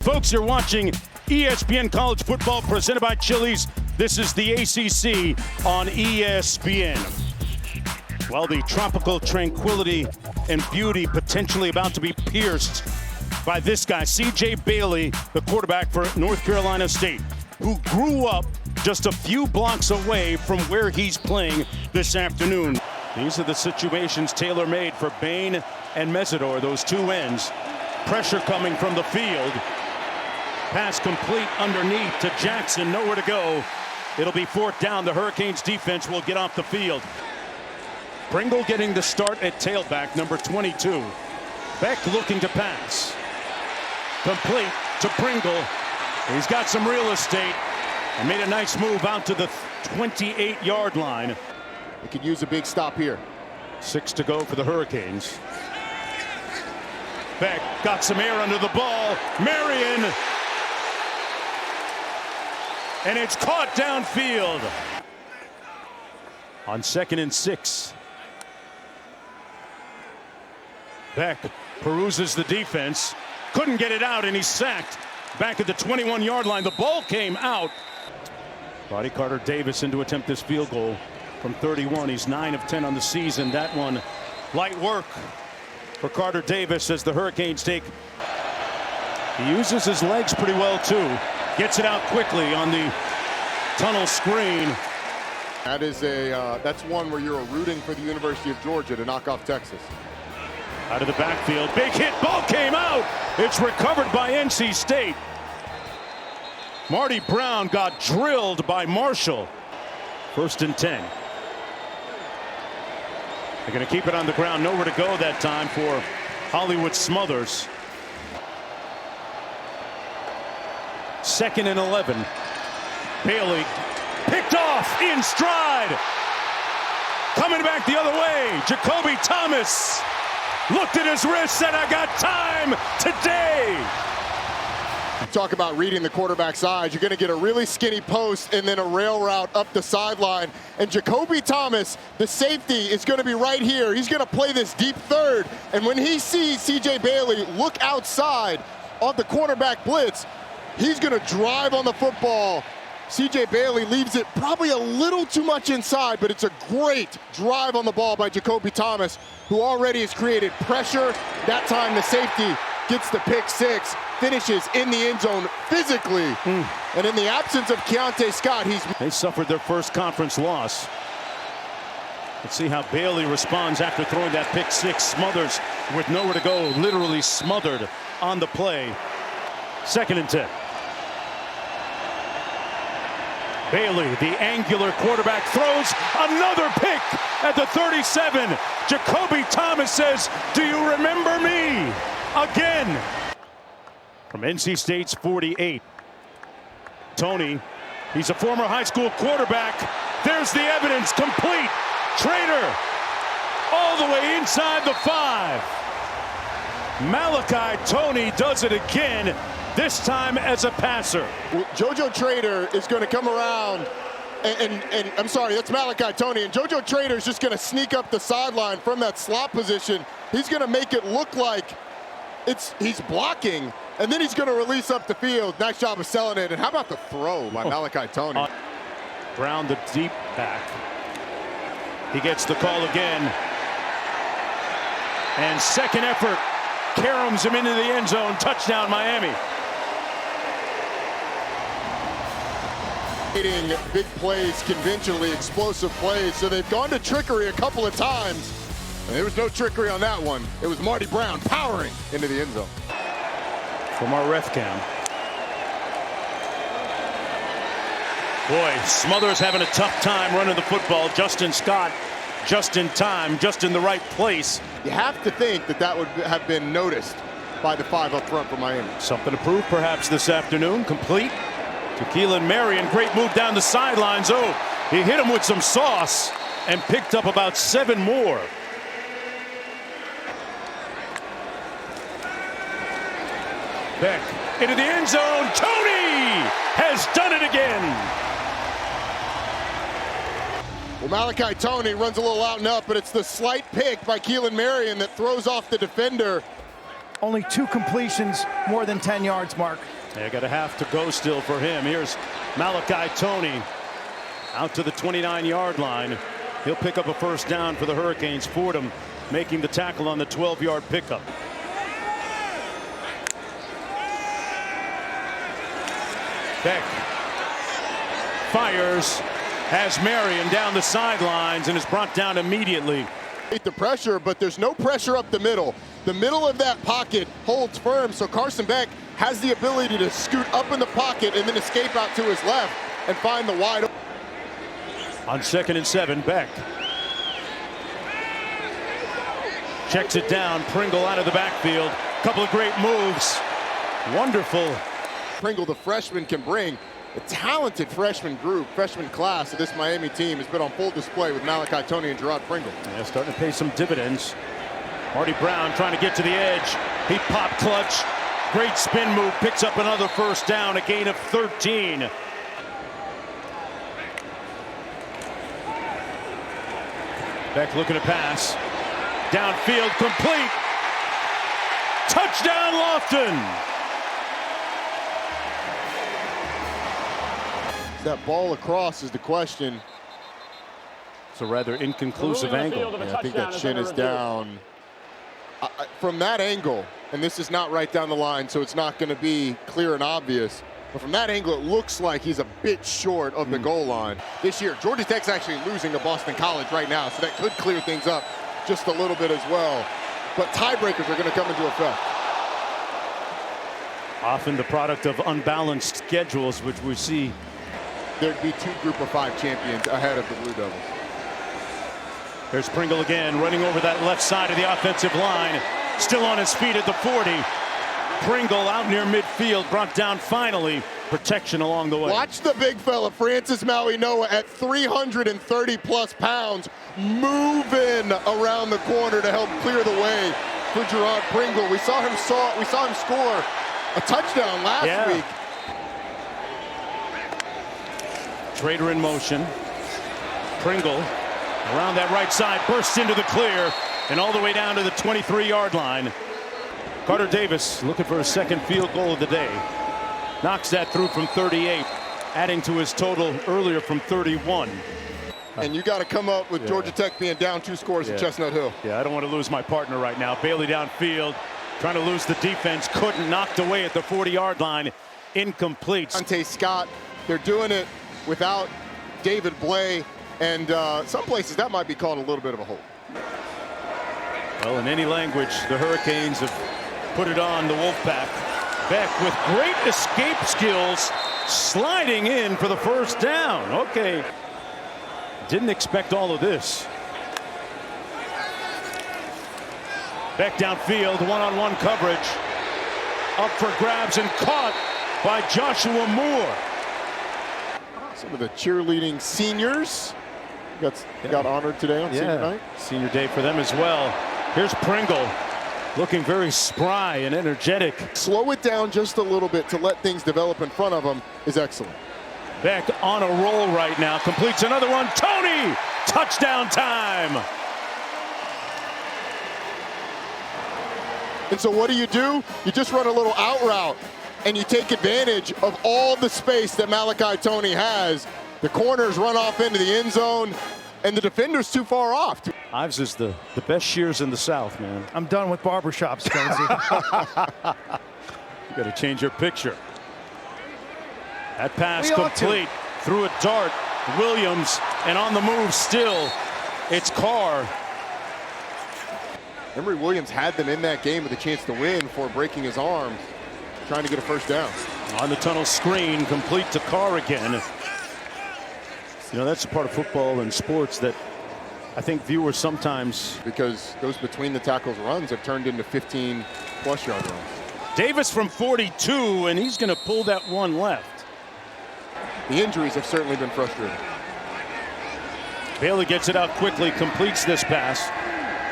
Folks, you're watching ESPN College Football presented by Chili's. This is the ACC on ESPN. Well, the tropical tranquility and beauty potentially about to be pierced by this guy, CJ Bailey, the quarterback for North Carolina State, who grew up just a few blocks away from where he's playing this afternoon. These are the situations tailor-made for Bain and Mesidor, those two ends. Pressure coming from the field. Pass complete underneath to Jackson, nowhere to go. It'll be fourth down. The Hurricanes defense will get off the field. Pringle getting the start at tailback, number 22. Beck looking to pass. Complete to Pringle. He's got some real estate and made a nice move out to the 28-yard line. They could use a big stop here. 6 to go for the Hurricanes. Beck got some air under the ball. Marion. And it's caught downfield. On 2nd and 6. Beck peruses the defense. Couldn't get it out, and he's sacked back at the 21-yard line. The ball came out. Roddy Carter-Davis in to attempt this field goal from 31. He's 9 of 10 on the season. That one, light work for Carter-Davis as the Hurricanes take. He uses his legs pretty well, too. Gets it out quickly on the tunnel screen. That is that's one where you're rooting for the University of Georgia to knock off Texas. Out of the backfield, big hit, ball came out. It's recovered by NC State. Marty Brown got drilled by Marshall. 1st and 10. They're going to keep it on the ground, nowhere to go that time for Hollywood Smothers. 2nd and 11. Bailey picked off in stride. Coming back the other way, Jacoby Thomas looked at his wrist, said, "I got time today." Talk about reading the quarterback's eyes. You're going to get a really skinny post and then a rail route up the sideline. And Jacoby Thomas, the safety, is going to be right here. He's going to play this deep third. And when he sees CJ Bailey look outside of the quarterback blitz, he's going to drive on the football. CJ Bailey leaves it probably a little too much inside, but it's a great drive on the ball by Jacoby Thomas, who already has created pressure. That time the safety gets the pick six, finishes in the end zone physically. And in the absence of Keontae Scott, they suffered their first conference loss. Let's see how Bailey responds after throwing that pick six. Smothers with nowhere to go, literally smothered on the play. 2nd and 10. Bailey, the angular quarterback, throws another pick at the 37. Jacoby Thomas says, "Do you remember me?" Again. From NC State's 48. Tony, he's a former high school quarterback. There's the evidence, complete. Trader, all the way inside the 5. Malachi Tony does it again. This time as a passer. JoJo Trader is going to come around, and I'm sorry, that's Malachi Tony. And JoJo Trader is just going to sneak up the sideline from that slot position. He's going to make it look like he's blocking, and then he's going to release up the field. Nice job of selling it. And how about the throw by Malachi Tony? Brown, the deep back. He gets the call again. And second effort, caroms him into the end zone. Touchdown, Miami. Big plays, conventionally explosive plays, so they've gone to trickery a couple of times. And there was no trickery on that one. It was Marty Brown powering into the end zone. From our ref cam. Boy, Smothers having a tough time running the football. Justin Scott, just in time, just in the right place. You have to think that would have been noticed by the 5 up front for Miami. Something to prove perhaps this afternoon. Complete to Keelan Marion. Great move down the sidelines. Oh, he hit him with some sauce and picked up about 7 more. Beck into the end zone. Tony has done it again. Well, Malachi Tony runs a little out and up, but it's the slight pick by Keelan Marion that throws off the defender. Only 2 completions, more than 10 yards, Mark. They got a half to go still for him. Here's Malachi Toney out to the 29-yard line. He'll pick up a first down for the Hurricanes. Fordham making the tackle on the 12-yard pickup. Beck fires, has Marion down the sidelines and is brought down immediately. The pressure, but there's no pressure up the middle. The middle of that pocket holds firm, so Carson Beck has the ability to scoot up in the pocket and then escape out to his left and find the wide open. On 2nd and 7, Beck checks it down. Pringle out of the backfield. Couple of great moves. Wonderful. Pringle, the freshman, can bring a talented freshman class of this Miami team has been on full display with Malachi Toney and Gerard Pringle. Yeah, starting to pay some dividends. Marty Brown trying to get to the edge. He popped clutch. Great spin move. Picks up another first down. A gain of 13. Beck looking to pass. Downfield, complete. Touchdown, Lofton. That ball across is the question. It's a rather inconclusive angle. Yeah, I think that shin is down. From that angle, and this is not right down the line, so it's not going to be clear and obvious, but from that angle, it looks like he's a bit short of the goal line. This year, Georgia Tech's actually losing to Boston College right now, so that could clear things up just a little bit as well. But tiebreakers are going to come into effect. Often the product of unbalanced schedules, which we see. There'd be 2 Group of 5 champions ahead of the Blue Devils. There's Pringle again, running over that left side of the offensive line. Still on his feet at the 40. Pringle out near midfield, brought down finally. Protection along the way. Watch the big fella, Francis Maui-Noa, at 330+ pounds, moving around the corner to help clear the way for Gerard Pringle. We saw him score a touchdown last week. Trader in motion. Pringle around that right side, bursts into the clear and all the way down to the 23-yard line. Carter Davis looking for his second field goal of the day. Knocks that through from 38, adding to his total earlier from 31. And you got to come up with Georgia Tech being down 2 scores at Chestnut Hill. Yeah, I don't want to lose my partner right now. Bailey downfield, trying to lose the defense, couldn't, knocked away at the 40-yard line. Incomplete. Dante Scott, they're doing it without David Blay, and some places that might be called a little bit of a hold. Well, in any language, the Hurricanes have put it on the Wolfpack. Beck with great escape skills, sliding in for the first down. Okay. Didn't expect all of this. Beck downfield, one-on-one coverage. Up for grabs and caught by Joshua Moore. Some of the cheerleading seniors got honored today on senior night. Senior day for them as well. Here's Pringle, looking very spry and energetic. Slow it down just a little bit to let things develop in front of him is excellent. Beck on a roll right now, completes another one. Toney, touchdown time. And so what do? You just run a little out route and you take advantage of all the space that Malachi Toney has. The corners run off into the end zone and the defender's too far off. Ives is the best shears in the South, man. I'm done with barbershops, Jonesy. You got to change your picture. That pass complete. Through a dart. Williams, and on the move still. It's Carr. Emory Williams had them in that game with a chance to win before breaking his arm, trying to get a first down. On the tunnel screen, complete to Carr again. You know, that's a part of football and sports that I think viewers sometimes, because those between the tackles runs have turned into 15+ yard runs. Davis from 42, and he's going to pull that one left. The injuries have certainly been frustrating. Bailey gets it out quickly, completes this pass.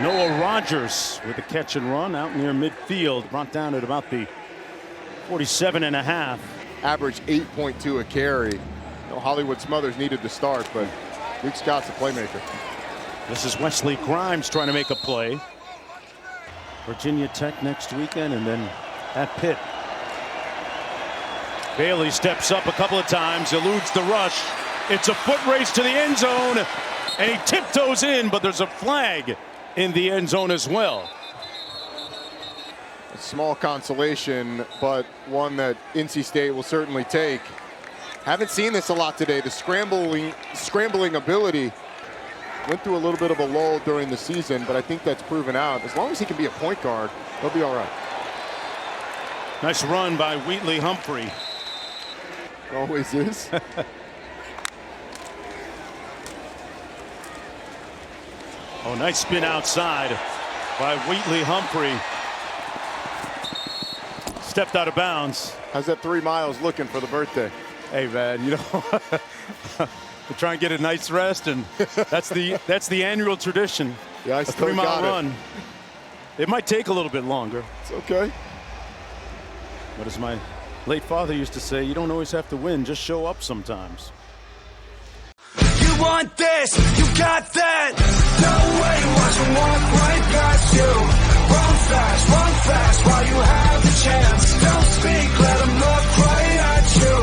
Noah Rogers with a catch and run out near midfield, brought down at about the 47.5. Average 8.2 a carry. You know, Hollywood Smothers needed the start, but Luke Scott's a playmaker. This is Wesley Grimes trying to make a play. Virginia Tech next weekend, and then at Pitt. Bailey steps up a couple of times, eludes the rush. It's a foot race to the end zone, and he tiptoes in, but there's a flag in the end zone as well. A small consolation, but one that NC State will certainly take. Haven't seen this a lot today. The scrambling ability went through a little bit of a lull during the season, but I think that's proven out. As long as he can be a point guard, he'll be all right. Nice run by Wheatley Humphrey. Always is. Oh, nice spin outside by Wheatley Humphrey. Stepped out of bounds. How's that 3 miles looking for the birthday? Hey, man, you know, we try and get a nice rest, and that's the annual tradition. Yeah, I a still 3-mile got run. It might take a little bit longer. It's okay. But as my late father used to say, you don't always have to win, just show up sometimes. You want this, you got that. No